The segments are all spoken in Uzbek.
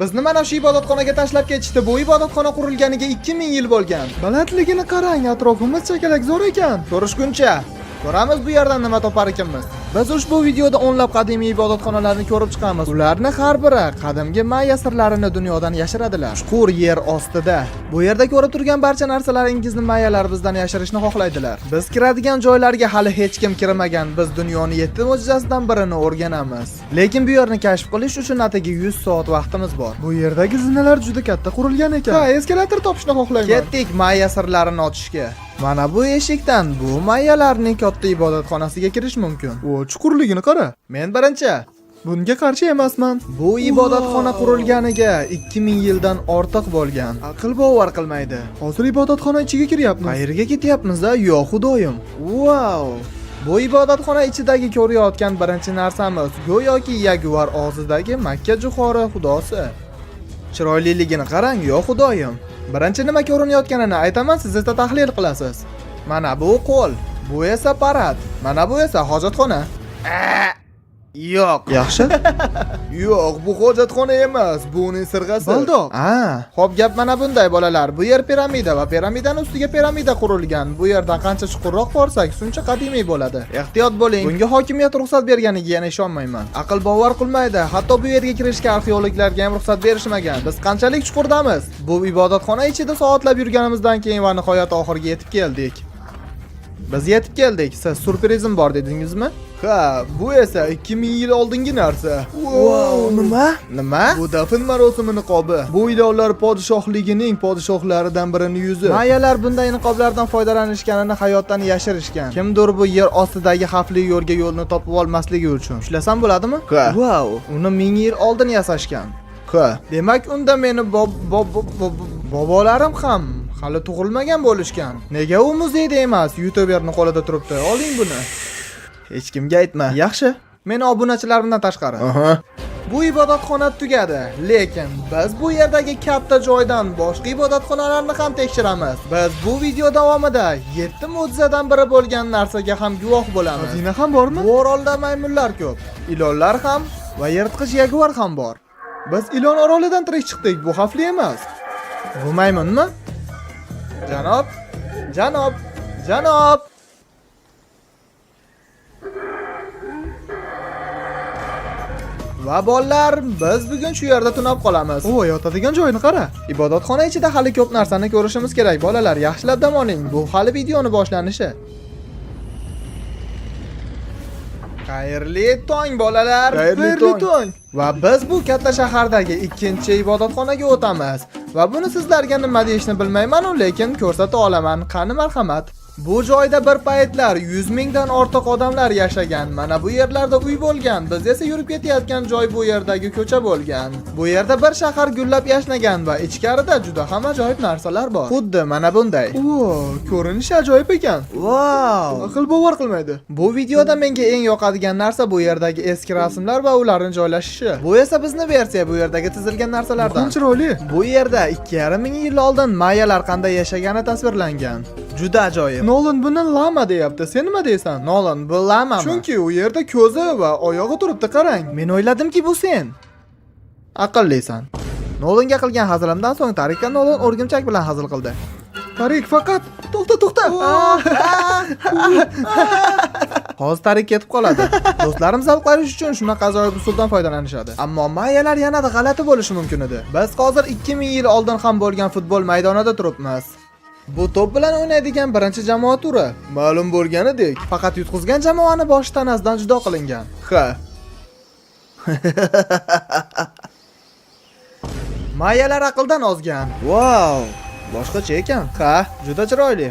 Bizni mana shu ibodatxonaga tashlab ketishdi. Bu ibodatxona qurilganiga 2000 yil bo'lgan. Balandligini qarang, atrofimiz chakalak zo'r ekan. Ko'rishguncha ko'ramiz bu yerdan nima topar ekanmiz. Biz ushbu videoda o'nlab qadimiy ibodatxonalarni ko'rib chiqamiz. Ularni har biri qadimgi Maya sirlarini dunyodan yashiradilar. Chuqur yer ostida. Bu yerda ko'rib turgan barcha narsalaringizni Mayalar bizdan yashirishni xohlaydilar. Biz kiradigan joylarga hali hech kim kirmagan. Biz dunyoni 7 mo'jizasidan birini o'rganamiz. Lekin bu yerni kashf qilish uchun atigi 100 soat vaqtimiz bor. Bu yerdagi zinalar juda katta qurilgan ekan. Ha, eskalator topishni xohlayman. Ketdik Maya sirlarini ochishga. Mana bu eshikdan bu Mayalarning katta ibodatxonasiga kirish mumkin. O, chuqurligini qara. Men birinchi bunga qarshi emasman. Bu ibodatxona qurilganiga 2000 yildan ortiq bo'lgan. Aql bovar qilmaydi. Hozir ibodatxona ichiga kiryapmiz. Qayerga ketyapmiz-a? Yo, xudoyim. Wow! Bu ibodatxona ichidagi ko'rayotgan birinchi narsamiz go'yoki yaguar og'zidagi Makka jo'xori xudosi. Chiroyliligini qarang, yo xudoyim. Birinchi nima ko'rinayotganini aytaman, siz esa tahlil qilasiz. Mana bu qo'l, bu esa parad, mana bu esa hojatxona. Yo'q. Yaxshi? Yo'q, bu hojatxona emas, bu uning sirg'asi. Baldoq. Xo'p, gap mana bunday bolalar. Bu yer piramida va piramidaning ustiga piramida qurilgan. Bu yerdan qancha chuqurroq borsak, shuncha qadimiy bo'ladi. Ehtiyot bo'ling. Bunga hokimiyat ruxsat berganiga yana ishonmayman. Aql bovar qilmaydi. Hatto bu yerga kirishga arxeologlarga ham ruxsat berishmagan. Biz qanchalik chuqurdamiz? Bu ibodatxona ichida soatlab yurganimizdan keyin va nihoyat oxiriga yetib keldik. Biz yetib keldik. Siz surprizim bor dedingizmi? Ha, bu esa 2000 yil oldingi narsa. Wow, nima? Nima? Bu dafn marosimi niqobi. Bu ilonlar podshohligining podshohlaridan birining yuzi. Mayalar bunday niqoblardan foydalanishganini hayotdan yashirishgan. Kimdir bu yer ostidagi xavfli yo'lga yo'lni topib olmasligi uchun. Ushlasam bo'ladimi? Ha. Wow, uni 1000 yil oldin yasashgan. Ha. Demak, unda meni bobolarim ham hali tug'ilmagan bo'lishgan. Nega u muzeyda emas, YouTuberning qo'lida turibdi? Oling buni. Hech kimga aytma. Yaxshi. Meni obunachilarimdan tashqari. Bu ibodatxona tugadi, lekin biz bu yerdagi katta joydan boshqa ibodatxonalarni ham tekshiramiz. Biz bu video davomida 7 mo'jizadan biri bo'lgan narsaga ham guvoh bo'lamiz. Xazina ham bormi? Bu orolda maymunlar ko'p, ilonlar ham va yirtqich yaguar ham bor. Biz ilon orolidan tirik chiqdik. Bu xavfli emas. Bu maymunmi? Janob, janob, janob. Va bolalar, biz bugun shu yerda tunab qolamiz. O, yotadigan joyni qara. Ibodatxona ichida hali ko'p narsani ko'rishimiz kerak. Bolalar, yaxshilab dam oling. Bu hali videoni boshlanishi. Xayrli tong bolalar. Xayrli tong. Va biz bu katta shahardagi ikkinchi ibodatxonaga o'tamiz. Va buni sizlarga nima deyishni bilmayman, lekin ko'rsata olaman. Qani marhamat. Bu joyda bir paytlar 100 mingdan ortiq odamlar yashagan. Mana bu yerlarda uy bo'lgan. Biz esa yurib ketayotgan joy bu yerdagi ko'cha bo'lgan. Bu yerda bir shahar gullab yashnagan va ichkarida juda ham ajoyib narsalar bor. Xuddi mana bunday. Ko'rinishi ajoyib ekan. Wow! Aql bovar qilmaydi. Bu videoda menga eng yoqadigan narsa bu yerdagi eski rasmlar va ularning joylashishi. Bu esa bizning versiya, bu yerdagi chizilgan narsalardan. Chiroyli. Bu yerda 2500 yil oldin Mayalar qanday yashagani tasvirlangan. Juda ajoyib. Nolan buni lama deyapti. Sen nima deysan? Nolan, bu lamami? Chunki u yerda ko'zi va oyog'i turibdi, qarang. Men o'yladimki bu sen. Aqllisan. Nolanga qilgan hazlimdan so'ng Tarikka Nolan o'rgimchak bilan hazil qildi. Tarik, faqat to'xta. Hozir Tarik ketib qoladi. Do'stlarim zavqlanish uchun shunaqa ajoyib usuldan foydalanishadi. Ammo Mayalar yanada g'alati bo'lishi mumkin edi. Biz hozir 2000 yil oldin ham bo'lgan futbol maydonida turibmiz. Bu to'p bilan o'ynaydigan birinchi jamoa turi. Ma'lum bo'lganidek, faqat yutqizgan jamoani bosh tanasidan judo qilingan. Ha. Mayalar aqldan ozgan. Wow! Boshqacha ekan. Ha, juda chiroyli.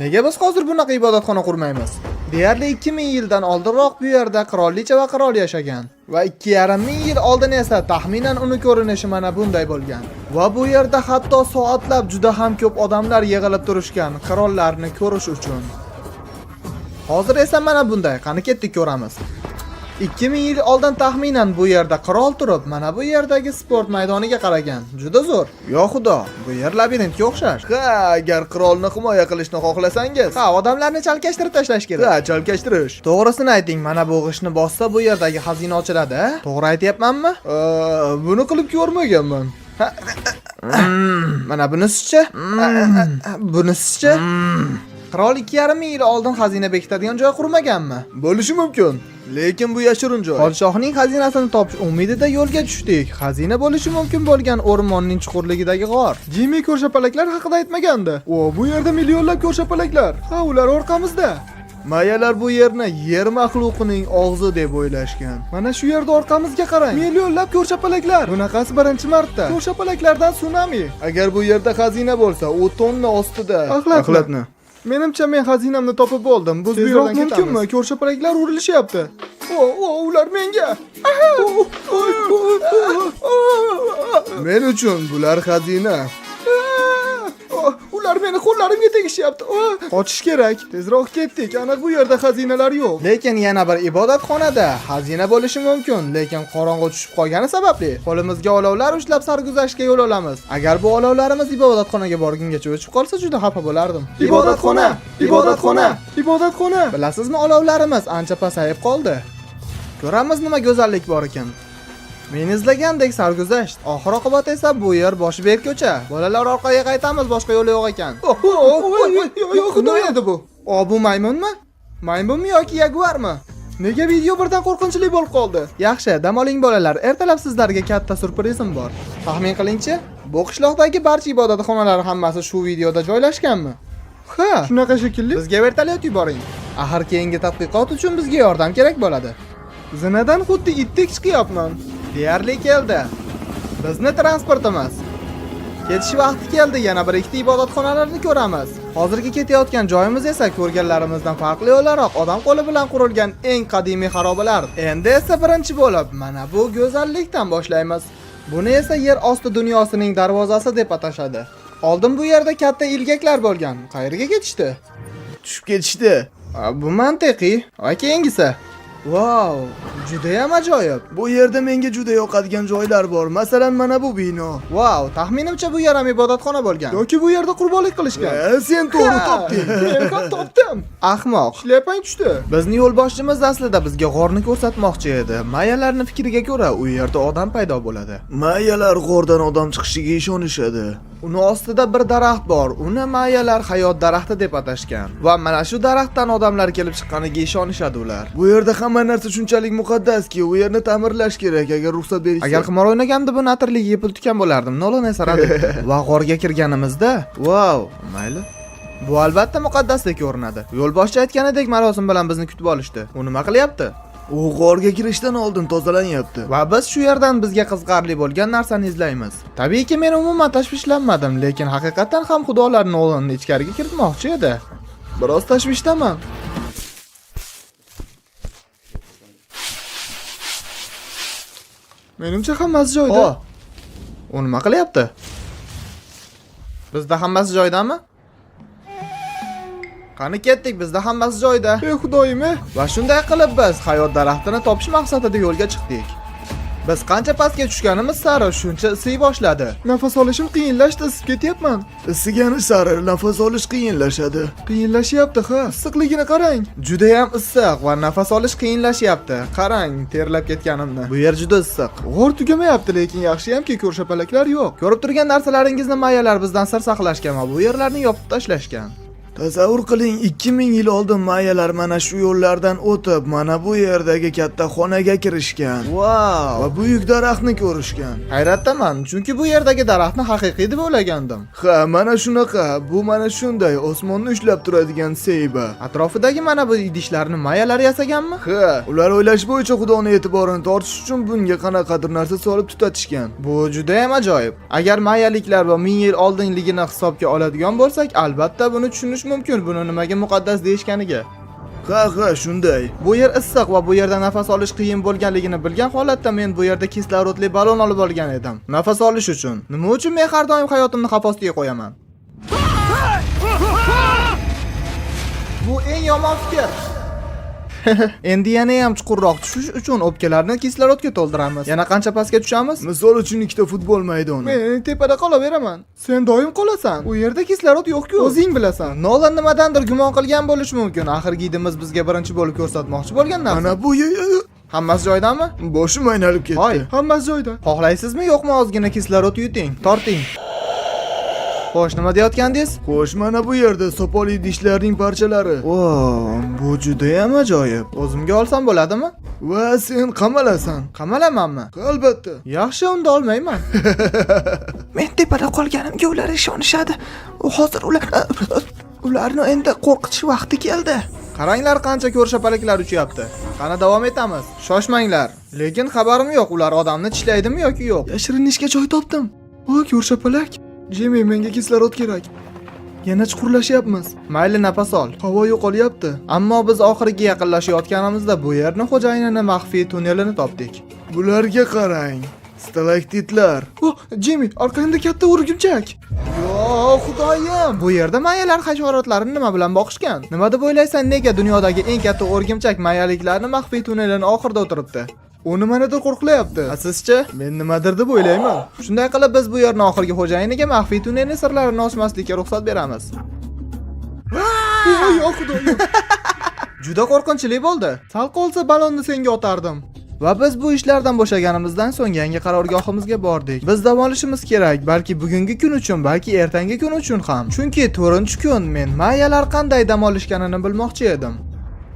Nega biz hozir bunaqa ibodatxona qurmaymiz? Deyarli 2000 yildan oldinroq bu yerda qirolicha va qirol yashagan. Va 2500 yil oldin esa taxminan uni ko'rinishi mana bunday bo'lgan. Va bu yerda hatto soatlab juda ham ko'p odamlar yig'ilib turishgan qirollarni ko'rish uchun. Hozir esa mana bunday. Qani ketdik ko'ramiz. 2000 yil oldin taxminan bu yerda qirol turib, mana bu yerdagi sport maydoniga qaragan. Juda zo'r. Yo xudo, bu yer labirintga o'xshash. Ha, agar qirolni himoya qilishni xohlasangiz, odamlarni chalkashtirib tashlash kerak. Ha, chalkashtirish. To'g'risini ayting, mana bu g'ishni bossa bu yerdagi xazina ochiladi, a? To'g'ri aytyapmanmi? Buni qilib ko'rmaganman. Mana bunisichi? Bunisichi? Qirol 2,5 yil oldin xazina bekitadigan joy qurmaganmi? Bo'lishi mumkin. Lekin bu yashirin joy. Podshohning xazinasini topish umidida yo'lga tushdik. Xazina bo'lishi mumkin bo'lgan o'rmonning chuqurligidagi g'or. Jimmy ko'rshapalaklar haqida aytmagandi. Bu yerda millionlab ko'rshapalaklar. Ha, ular orqamizda. Mayalar bu yerni yer maxluqining og'zi deb o'ylashgan. Mana shu yerda orqamizga qarang. Millionlab ko'rshapalaklar. Bunaqasi birinchi marta. Ko'rshapalaklardan tsunami. Agar bu yerda xazina bo'lsa, u tonna ostida. Axlatni. Menimcha men xazinamni topib oldim. Bu yerdan mumkinmi? Ko'rshapalaklar urilishyapti. Ular menga. Men uchun bular xazina. Ular meni qo'llarimga tegishyapti. Qochish kerak. Tezroq ketdik. Aniq bu yerda xazinalar yo'q. Lekin yana bir ibodatxonada xazina bo'lishi mumkin, lekin qorong'i tushib qolgani sababli qo'limizga olovlar ushlab sarguzashtga yo'l olamiz. Agar bu olovlarimiz ibodatxonaga borgungacha o'chib qolsa, juda xafa bo'lardim. Ibodatxona, ibodatxona, ibodatxona. Bilasizmi, olovlarimiz ancha pasayib qoldi. Ko'ramiz nima go'zallik bor ekan. Men izlagandek sarguzasht. Oxir oqibat esa bu yer boshi berk ko'cha. Bolalar orqaga qaytamiz, boshqa yo'l yo'q ekan. Yo'q, xudo edi bu. Bu maymunmi? Maymunmi yoki yaguarmi? Nega video birdan qo'rqinchli bo'lib qoldi? Yaxshi, dam oling bolalar. Ertalab sizlarga katta surprizim bor. Taxmin qilingchi, bu qishloqdagi barcha ibodatxonalar hammasi shu videoda joylashganmi? Ha, shunaqa shekilli. Bizga vertolyot yuboring. Axir keyingi tadqiqot uchun bizga yordam kerak bo'ladi. Zinadan xuddi itdek chiqyapman. Deyarli keldi. Bizni transportimiz. Ketish vaqti keldi. Yana bir ikkita ibodatxonalarni ko'ramiz. Hozirgi ketayotgan joyimiz esa ko'rganlarimizdan farqli o'laroq odam qo'li bilan qurilgan eng qadimiy xarobalar. Endi esa birinchi bo'lib mana bu go'zallikdan boshlaymiz. Buni esa yer osti dunyosining darvozasi deb atashadi. Oldin bu yerda katta ilgaklar bo'lgan. Qayerga ketishdi? Tushib ketishdi. Bu mantiqiy. Va keyingisi. Wow, juda ham ajoyib. Bu yerda menga juda yoqadigan joylar bor. Masalan, mana bu bino. Wow, taxminimcha bu yer ham ibodatxona bo'lgan. Yoki bu yerda qurbonlik qilishgan. Sen to'g'ri topding. Men ham topdim. Ahmoq. Shlyapang tushdi. Bizni yo'lboshchimiz aslida bizga g'orni ko'rsatmoqchi edi. Mayalarning fikriga ko'ra, u yerda odam paydo bo'ladi. Mayalar g'ordan odam chiqishiga ishonishadi. Uni ostida bir daraxt bor. Uni mayalar hayot daraxti deb atashgan. Va mana shu daraxtdan odamlar kelib chiqqaniga ishonishadi ular. Bu yerda hamma narsa shunchalik muqaddaski, u yerni ta'mirlash kerak agar ruxsat berishsa. Agar qimor o'ynaganimda buni atirligiga pul tutgan bo'lardim. Nolani saradim. Va g'orga kirganimizda, wow, mayli. Bu albatta muqaddasdek ko'rinadi. Yo'lboshchi aytganidek marosim bilan bizni kutib olishdi. U nima qilyapti? U g'orga kirishdan oldin tozalanyapti. Va biz shu yerdan bizga qiziqarli bo'lgan narsani izlaymiz. Tabiiyki men umuman tashvishlanmadim, lekin haqiqatan ham xudolarning o'g'lini ichkariga kiritmoqchi edi. Biroz tashvishdaman. Menimcha hammasi joyida. U nima qilyapti? Bizda hammasi joyidami? Qani ketdik, bizda hammasi joyida. Xudoyim. Va shunday qilib biz hayot daraxtini topish maqsadida yo'lga chiqdik. Biz qancha pastga tushganimiz sari shuncha isiy boshladi. Nafas olishim qiyinlashdi, isib ketyapman. Isigani sari nafas olish qiyinlashadi. Qiyinlashyapti, ha. Issiqligini qarang. Juda ham issiq va nafas olish qiyinlashyapti. Qarang, terlab ketganimni. Bu yer juda issiq. G'or tugamayapti, lekin yaxshiyamki ko'rshapalaklar yo'q. Ko'rib turgan narsalaringizni mayalar bizdan sir saqlashgan va bu yerlarni yopib tashlashgan. Tasavvur qiling, 2000 yil oldin mayalar mana shu yo'llardan o'tib, mana bu yerdagi katta xonaga kirishgan. Wow! Va buyuk daraxtni ko'rishgan. Hayratdaman, chunki bu yerdagi daraxtni haqiqiy deb o'ylagandim. Ha, mana shunaqa. Bu mana shunday osmonni ushlab turadigan seyba. Atrofidagi mana bu idishlarni mayalar yasaganmi? Ha, ular o'ylash bo'yicha Xudoning e'tiborini tortish uchun bunga qanaqadir narsa solib tutatishgan. Bu juda ham ajoyib. Agar mayaliklar va 1000 yil oldinligini hisobga oladigan bo'lsak, albatta buni tushunish mumkin buni nimaga muqaddas deyishganiga. Ha, shunday. Bu yer issiq va bu yerda nafas olish qiyin bo'lganligini bilgan holatda men bu yerda kislorodli balon olib olgan edim. Nafas olish uchun. Nima uchun men har doim hayotimni xavf ostiga qo'yaman? Bu eng yomon fikr. Endi yana ham chuqurroq tushish uchun o'pkalarni kislorodga to'ldiramiz. Yana qancha pastga tushamiz? Misol uchun ikkita futbol maydoni. Men tepada qolaveraman. Sen doim qolasan. U yerda kislorod yo'q-ku. O'zing bilasan. Nolan nimadandir gumon qilgan bo'lishi mumkin. Axir gidimiz bizga birinchi bo'lib ko'rsatmoqchi bo'lgan narsa. Ana bu Hammasi joyidami? boshim aynalib ketdi. Hoy, hammasi joyida. Xohlaysizmi, yo'qmi ozgina kislorod yuting, torting. Xo'sh, nima deyotgandingiz? Xo'sh, mana bu yerda sopol idishlarning parchalari. O, bu juda ham ajoyib. O'zimga olsam bo'ladimi? Va sen qamalasan. Qamalamanmi? Albatta. Yaxshi, unda olmayman. Men tepada qolganimga ular ishonishadi. Hozir ularni endi qo'rqitish vaqti keldi. Qaranglar qancha ko'rshapalaklar uchyapti. Qani davom etamiz. Shoshmanglar. Lekin xabarim yo'q, ular odamni tishlaydimi yoki yo'q. Yashirinishga joy topdim. O, ko'rshapalak. Jimmy, menga kislorod kerak. Yana chuqurlashyapmiz. Mayli, nafas ol. Havo yo'qolyapti. Ammo biz oxiriga yaqinlashayotganimizda bu yerni xo'jayinini maxfiy tunnelini topdik. Bularga qarang. Stalaktitlar. Oh, Jimmy, orqangda katta o'rgimchak. Yo, xudoyim. Bu yerda mayalar hasharotlarini nima bilan boqishgan? Nima deb o'ylaysan, nega dunyodagi eng katta o'rgimchak mayaliklarni maxfiy tunnelining oxirida o'tiribdi? U nimanidir qo'riqlayapti. Sizcha? Men nimadir deb o'ylayman. Shunday qilib biz bu yerning oxirgi xo'jayiniga maxfiy tunnelning sirlarini ochmaslikka ruxsat beramiz. Yo, xudoyim. Juda qo'rqinchli bo'ldi. Sal qolsa balonni senga otardim. Va biz bu ishlardan bo'shaganimizdan so'ng yangi qarorgohimizga bordik. Biz dam olishimiz kerak, balki bugungi kun uchun, balki ertangi kun uchun ham. Chunki 4-kun men mayalar qanday dam olishganini bilmoqchi edim.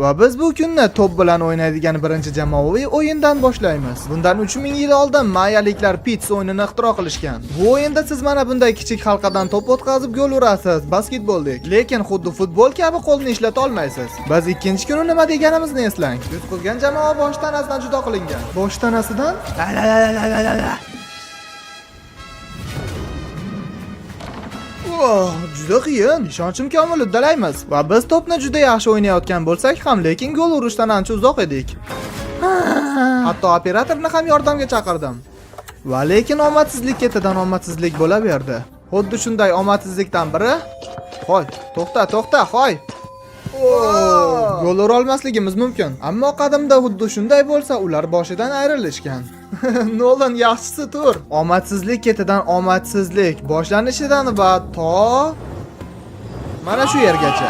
Va biz bu kunni top bilan o'ynaydigan birinchi jamoaviy o'yindan boshlaymiz. Bundan 3000 yil oldin mayaliklar pits o'yinini ixtiro qilishgan. Bu o'yinda siz mana bunday kichik halqadan top o'tkazib gol urasiz, basketboldek. Lekin xuddi futbol kabi qo'lni ishlata olmaysiz. Biz ikkinchi kuni nima deganimizni eslang. Yutqizgan jamoa bosh tanasidan judo qilingan. Bosh tanasidan? Juda qiyin. Ishonchim komil uddalaymiz. Va biz to'pni juda yaxshi o'ynayotgan bo'lsak ham, lekin gol urishdan ancha uzoq edik. Hatto operatorni ham yordamga chaqirdim. Va lekin omadsizlik ketidan omadsizlik bo'laverdi. Xuddi shunday omadsizlikdan biri. Hoy, to'xta, hoy. Gol ura olmasligimiz mumkin. Ammo qadimda xuddi shunday bo'lsa, ular boshidan ayrilishgan. Nolan, yaxshisi tur. Omadsizlik ketidan omadsizlik boshlanishidan va to mana shu yergacha.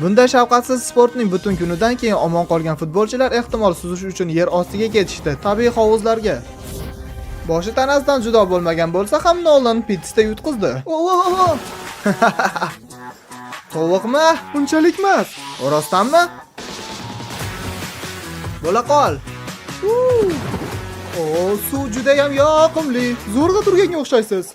Bunday shafqatsiz sportning butun kunidan keyin omon qolgan futbolchilar ehtimol suzish uchun yer ostiga ketishdi, tabiiy hovuzlarga. Boshi tanasidan judo bo'lmagan bo'lsa ham Nolan pitsda yutqizdi. Tovuqmi? Unchalik emas. Rostdanmi? Bo'la qol. Suv juda ham yoqimli. Zo'rg'a turganga o'xshaysiz.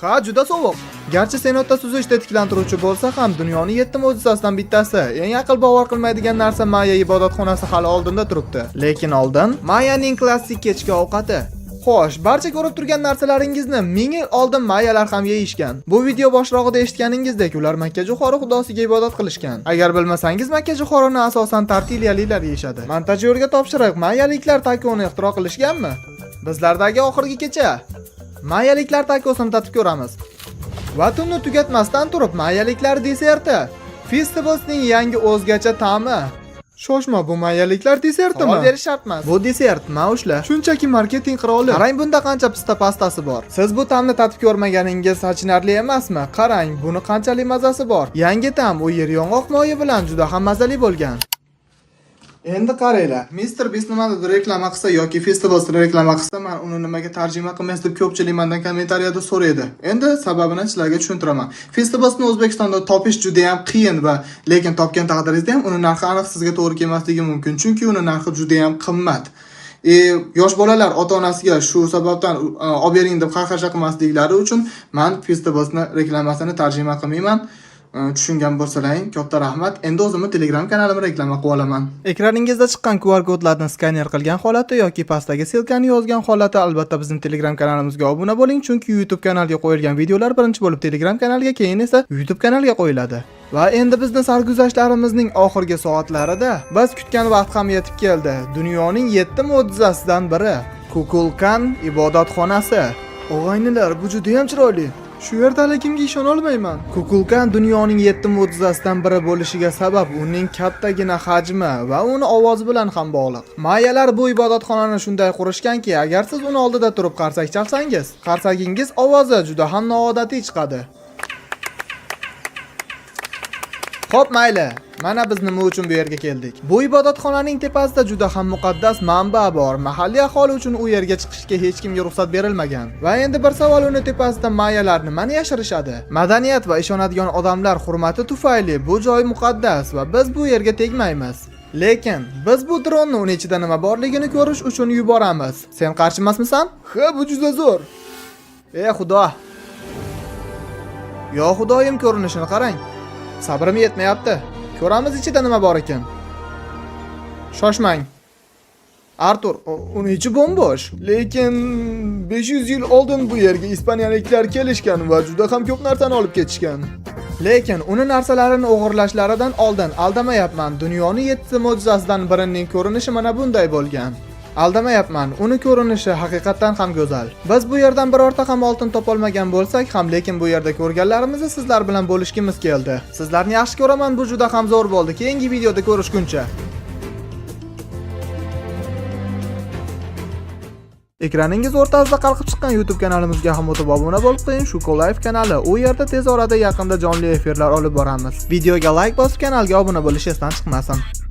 Ha, juda sovuq. Garchi senotda suzish tetiklantiruvchi bo'lsa ham, dunyoning 7 mo'jizasidan bittasi, eng aql bovar qilmaydigan narsa Maya ibodatxonasi hali oldinda turibdi. Lekin oldin Mayaning klassik kechki ovqati. Xo'sh, barcha ko'rib turgan narsalaringizni 1000 yil oldin mayalar ham yeyishgan. Bu video boshrog'ida eshitganingizdek, ular Makka jo'xori xudosiga ibodat qilishgan. Agar bilmasangiz, Makka jo'xorini asosan tartiliyaliklar yeyishadi. Montajyorga topshiriq, mayaliklar takoni ixtiro qilishganmi? Bizlardagi oxirgi kecha mayaliklar takosini tatib ko'ramiz. Va tunni tugatmasdan turib, mayaliklar deserti. Festivalsning yangi o'zgacha ta'mi. Shoshma, bu mayaliklar desertimi? Savol berish shart emas. Bu desert, maushla. Shunchaki marketing qiroli. Qarang, bunda qancha pista pastasi bor. Siz bu ta'mni tatib ko'rmaganingiz achinarli emasmi? Qarang, buni qanchalik mazasi bor. Yangi ta'm u yer yong'oq moyi bilan juda ham mazali bo'lgan. Endi qaranglar, Mr. Beast nimanidir reklama qilsa yoki Festivals reklama qilsa, men uni nimaga tarjima qilmaysiz deb ko'pchilik mendan kommentariyada so'raydi. Endi sababini sizlarga tushuntiraman. Festivalni O'zbekistonda topish juda ham qiyin va lekin topgan taqdiringizda ham uni narxi aniq sizga to'g'ri kelmasligi mumkin, chunki uni narxi juda ham qimmat. Yosh bolalar ota-onasiga shu sababdan olib bering deb xarxasha qilmasliklari uchun men Festivalni reklamasini tarjima qilmayman. Tushungan bo'lsalaring, katta rahmat. Endi o'zimni Telegram kanalimni reklama qilib olaman. Ekraningizda chiqqan QR kodlarni skaner qilgan holati yoki pastdagi silkani yozgan holati albatta bizning Telegram kanalimizga obuna bo'ling, chunki YouTube kanaliga qo'yilgan videolar birinchi bo'lib Telegram kanaliga, keyin esa YouTube kanaliga qo'yiladi. Va endi bizning sarguzashtlarimizning oxirgi soatlarida biz kutgan vaqt ham yetib keldi. Dunyoning 7 mo'jizasidan biri Kukulkan ibodatxonasi. Og'aynilar, bu juda ham chiroyli. Shu yerdaligimga ishona olmayman. Kukulkan dunyoning 7 mo'jizasidan biri bo'lishiga sabab uning kattagina hajmi va uni ovozi bilan ham bog'liq. Mayalar bu ibodatxonani shunday qurishganki, agar siz uni oldida turib qarsak chalsangiz, qarsagingiz ovozi juda ham noodatiy chiqadi. Xo'p, mayli. Mana biz nima uchun bu yerga keldik? Bu ibodatxonaning tepasida juda ham muqaddas manba bor. Mahalliy aholi uchun u yerga chiqishga hech kimga ruxsat berilmagan. Va endi bir savol, uni tepasida mayalar nimani yashirishadi? Madaniyat va ishonadigan odamlar hurmati tufayli bu joy muqaddas va biz bu yerga tegmaymiz. Lekin biz bu dronni uning ichida nima borligini ko'rish uchun yuboramiz. Sen qarshi emasmisan? Ha, bu juda zo'r. Xudo. Yo xudoyim, ko'rinishini qarang. Sabrim yetmayapti. Ko'ramiz ichida nima bor ekan. Shoshmang. Artur, uni ichi bo'mbo'sh. Lekin 500 yil oldin bu yerga ispaniyaliklar kelishgan va juda ham ko'p narsani olib ketishgan. Lekin uni narsalarini o'g'irlashlaridan oldin aldamayapman. Dunyoning 7 mo'jizasidan birining ko'rinishi mana bunday bo'lgan. Aldamayapman, uni ko'rinishi haqiqatan ham go'zal. Biz bu yerdan birorta ham oltin topolmagan bo'lsak ham, lekin bu yerda ko'rganlarimizni sizlar bilan bo'lishimiz keldi. Sizlarni yaxshi ko'raman, bu juda ham zo'r bo'ldi. Keyingi videoda ko'rishguncha. Ekraningiz o'rtasida qalqib chiqqan YouTube kanalimizga ham o'tib obuna bo'lib qo'ying. Shuko Live kanali. U yerda tez orada yaqinda jonli efirlar olib boramiz. Videoga like bosib, kanalga obuna bo'lish esdan chiqmasin.